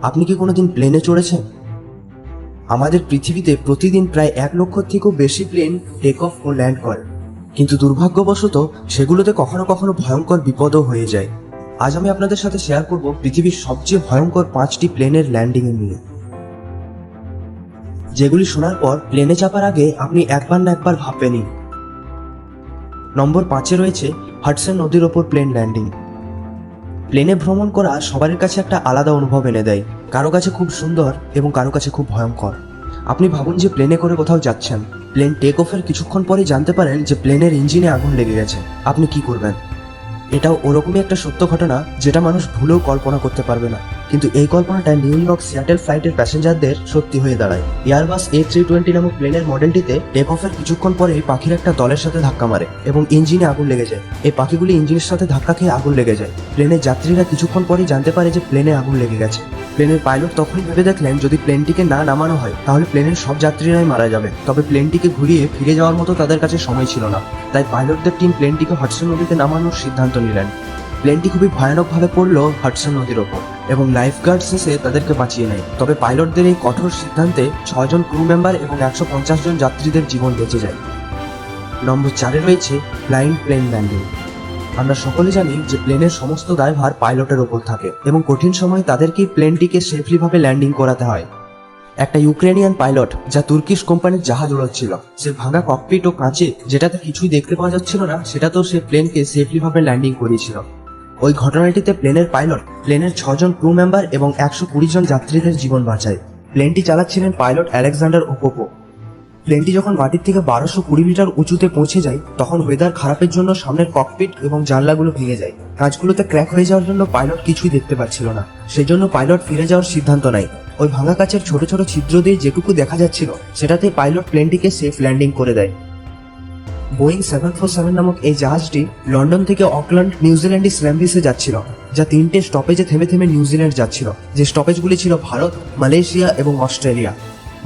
আপনি কি কোনোদিন প্লেনে চড়েছেন? আমাদের পৃথিবীতে প্রতিদিন প্রায় 1 লক্ষ থেকেও বেশি প্লেন টেক অফ ও ল্যান্ড করে, কিন্তু দুর্ভাগ্যবশত সেগুলোতে কখনো কখনো ভয়ঙ্কর বিপদও হয়ে যায়। আজ আমি আপনাদের সাথে শেয়ার করব পৃথিবীর সবচেয়ে ভয়ঙ্কর 5টি প্লেনের ল্যান্ডিং এ নিয়ে, যেগুলি শোনার পর প্লেনে চাপার আগে আপনি একবার না একবার ভাববেনই। নম্বর 5-এ রয়েছে হাডসন নদীর ওপর প্লেন ল্যান্ডিং। প্লেনে ভ্রমণ করা সবার কাছে একটা আলাদা অনুভব এনে দেয়। কারো কাছে খুব সুন্দর এবং কারো কাছে খুব ভয়ঙ্কর। আপনি ভাবুন যে প্লেনে করে কোথাও যাচ্ছেন, প্লেন টেক অফের কিছুক্ষণ পরে জানতে পারেন যে প্লেনের ইঞ্জিনে আগুন লেগে গেছে। আপনি কি করবেন? এটাও ওরকমই একটা সত্য ঘটনা যেটা মানুষ ভুলেও কল্পনা করতে পারবে না, কিন্তু এই কল্পনাটা নিউ ইয়র্ক সিয়াটেল ফ্লাইটের প্যাসেঞ্জারদের সত্যি হয়ে দাঁড়ায়। এয়ারবাস A320 নামক প্লেনের মডেলটিতে টেক অফের কিছুক্ষণ পরেই পাখির একটা দলের সাথে ধাক্কা মারে এবং ইঞ্জিনে আগুন লেগে যায়। এই পাখিগুলি ইঞ্জিনের সাথে ধাক্কা খেয়ে আগুন লেগে যায়। প্লেনের যাত্রীরা কিছুক্ষণ পরেই জানতে পারে যে প্লেনে আগুন লেগে গেছে। প্লেনের পাইলট তখনই ভেবে দেখলেন যদি প্লেনটিকে না নামানো হয় তাহলে প্লেনের সব যাত্রীরাই মারা যাবে, তবে প্লেনটিকে ঘুরিয়ে ফিরে যাওয়ার মতো তাদের কাছে সময় ছিল না। তাই পাইলটদের টিম প্লেনটিকে হাডসন নদীতে নামানোর সিদ্ধান্ত নিলেন। প্লেনটি খুবই ভয়ানকভাবে পড়লো হাডসন নদীর ওপর এবং লাইফ গার্ডস এসে তাদেরকে বাঁচিয়ে নেয়। তবে পাইলটদের এই কঠোর সিদ্ধান্তে 6 জন ক্রু মেম্বার এবং 150 জন যাত্রীদের জীবন বেঁচে যায়। নম্বর 4-এ রয়েছে ব্লাইন্ড প্লেন ল্যান্ডিং। আমরা সকলে জানি যে প্লেনের সমস্ত দায়ভার পাইলটের ওপর থাকে এবং কঠিন সময়ে তাদেরকেই প্লেনটিকে সেফলি ভাবে ল্যান্ডিং করাতে হয়। একটা ইউক্রেনিয়ান পাইলট যা তুর্কিশ কোম্পানির জাহাজ উড়াচ্ছিল, সে ভাঙা ককপিট ও কাঁচে যেটাতে কিছুই দেখতে পাওয়া যাচ্ছিল না সেটাতেও সে প্লেনকে সেফলি ভাবে ল্যান্ডিং করিয়েছিল। ওই ঘটনাটিতে প্লেনের পাইলট প্লেনের 6 জন ক্রু মেম্বার এবং 120 জন যাত্রীদের জীবন বাঁচায়। প্লেনটি চালাচ্ছিলেন পাইলট আলেকজান্ডার ওকোপো। প্লেনটি যখন মাটির থেকে 1220 মিটার উঁচুতে পৌঁছে যায় তখন ওয়েদার খারাপের জন্য সামনের ককপিট এবং জানলাগুলো ভেঙে যায়। কাঁচগুলোতে ক্র্যাক হয়ে যাওয়ার জন্য পাইলট কিছুই দেখতে পাচ্ছিল না। সেজন্য পাইলট ফিরে যাওয়ার সিদ্ধান্ত নেয়। ওই ভাঙা কাচের ছোট ছোট ছিদ্র দিয়ে যেটুকু দেখা যাচ্ছিল সেটাতে পাইলট প্লেনটিকে সেফ ল্যান্ডিং করে দেয়। বোয়িং 747 নামক এই জাহাজটি লন্ডন থেকে অকল্যান্ড নিউজিল্যান্ডে স্ল্যাম্বিসে যাচ্ছিল, যা 3টে স্টপেজে থেমে থেমে নিউজিল্যান্ড যাচ্ছিল। যে স্টপেজগুলি ছিল ভারত, মালয়েশিয়া এবং অস্ট্রেলিয়া।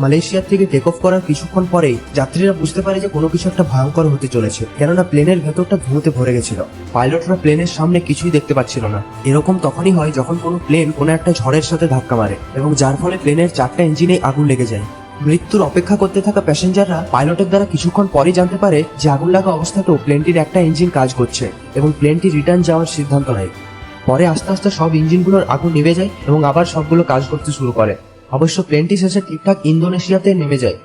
মালয়েশিয়া থেকে টেক অফ করার কিছুক্ষণ পরেই যাত্রীরা বুঝতে পারে যে কোনো কিছু একটা ভয়ঙ্কর হতে চলেছে, কেননা প্লেনের ভেতরটা ধুঁতে ভরে গেছিল। পাইলটরা প্লেনের সামনে কিছুই দেখতে পাচ্ছিল না। এরকম তখনই হয় যখন কোনো প্লেন কোনো একটা ঝড়ের সাথে ধাক্কা মারে এবং যার ফলে প্লেনের 4টা ইঞ্জিনে আগুন লেগে যায়। মৃত্যুর অপেক্ষা করতে থাকা প্যাসেঞ্জাররা পাইলটের দ্বারা কিছুক্ষণ পরে জানতে পারে যে আগুন লাগা অবস্থাতেও প্লেনটির একটা ইঞ্জিন কাজ করছে এবং প্লেনটি রিটার্ন যাওয়ার সিদ্ধান্ত নেয়। পরে আস্তে আস্তে সব ইঞ্জিনগুলোর আগুন নিভে যায় এবং আবার সবগুলো কাজ করতে শুরু করে। অবশ্য প্লেনটি শেষে ঠিকঠাক ইন্দোনেশিয়াতে নেমে যায়।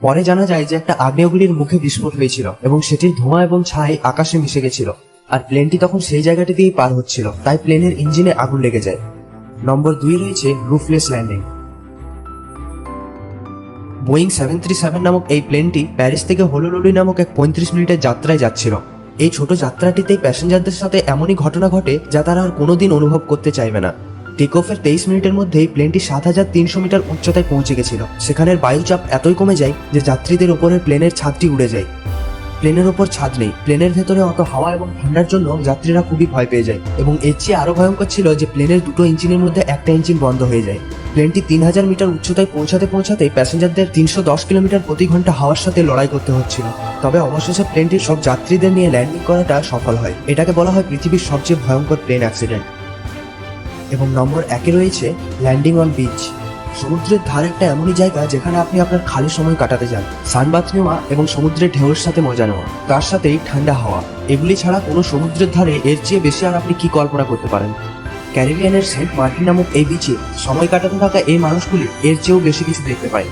পরে জানা যায় যে একটা আগ্নেয়গিরির মুখে বিস্ফোট হয়েছিল এবং সেটির ধোঁয়া এবং ছাই আকাশে মিশে গেছিল, আর প্লেনটি তখন সেই জায়গাটি দিয়েই পার হচ্ছিল, তাই প্লেনের ইঞ্জিনে আগুন লেগে যায়। নম্বর 2 রয়েছে রুফলেস ল্যান্ডিং। বোয়িং 737 নামক এই প্লেনটি প্যারিস থেকে হনুলুলু নামক এক 35 মিনিটের যাত্রায় যাচ্ছিল। এই ছোট যাত্রাটিতেই প্যাসেঞ্জারদের সাথে এমনই ঘটনা ঘটে যা তারা আর কোনোদিন অনুভব করতে চাইবে না। টেক অফের 23 মিনিটের মধ্যেই প্লেনটি 7300 মিটার উচ্চতায় পৌঁছে গেছিল। সেখানের বায়ুচাপ এতই কমে যায় যে যাত্রীদের উপরে প্লেনের ছাদটি উড়ে যায়। প্লেনের ওপর ছাদ নেই, প্লেনের ভেতরে অত হাওয়া এবং ঠান্ডার জন্য যাত্রীরা খুবই ভয় পেয়ে যায় এবং এর চেয়ে আরো ভয়ঙ্কর ছিল যে প্লেনের 2টো ইঞ্জিনের মধ্যে একটা ইঞ্জিন বন্ধ হয়ে যায়। প্লেনটি 3000 মিটার উচ্চতায় পৌঁছাতে প্যাসেঞ্জারদের 310 কিলোমিটার প্রতি ঘন্টা হাওয়ার সাথে লড়াই করতে হচ্ছিল। তবে অবশেষে প্লেনটির সব যাত্রীদের নিয়ে ল্যান্ডিং করাটা সফল হয়। এটাকে বলা হয় পৃথিবীর সবচেয়ে ভয়ঙ্কর প্লেন অ্যাক্সিডেন্ট। এবং নম্বর 1-এ রয়েছে ল্যান্ডিং অন বিচ। সমুদ্রের ধার একটা এমনই জায়গা যেখানে আপনি আপনার খালি সময় কাটাতে যান। সানবাথ নেওয়া এবং সমুদ্রের ঢেউয়ের সাথে মজা নেওয়া, তার সাথেই ঠান্ডা হাওয়া, এগুলি ছাড়া কোনো সমুদ্রের ধারে এর চেয়ে বেশি আর আপনি কি কল্পনা করতে পারেন? ক্যারিবিয়ানের সেন্ট মার্টিন নামক এই বিচে সময় কাটাতে থাকা এই মানুষগুলি এর চেয়েও বেশি কিছু দেখতে পায়।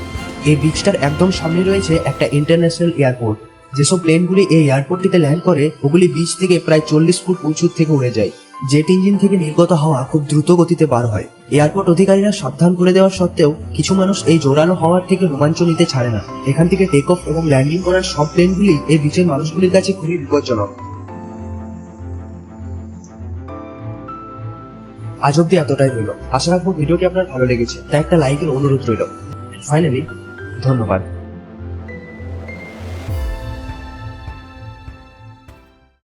এই বিচটার একদম সামনে রয়েছে একটা ইন্টারন্যাশনাল এয়ারপোর্ট। যেসব প্লেনগুলি এই এয়ারপোর্টটিতে ল্যান্ড করে ওগুলি বিচ থেকে প্রায় 40 ফুট উঁচু থেকে উড়ে যায়। জেট ইঞ্জিন থেকে নির্গত হাওয়া খুব দ্রুত গতিতে বার হয়। এয়ারপোর্ট অধিকারীরা সাবধান করে দেওয়ার সত্ত্বেও কিছু মানুষ এই জোরালো হাওয়ার থেকে রোমাঞ্চ নিতে ছাড়ে না। এখান থেকে টেক অফ এবং ল্যান্ডিং করার সব প্লেনগুলি এই বিচের মানুষগুলির কাছে খুবই বিপজ্জনক। আজ অব্দি এতটাই হলো। আশা রাখবো ভিডিওটি আপনার ভালো লেগেছে, তাই একটা লাইকের অনুরোধ রইল। ফাইনালি, ধন্যবাদ।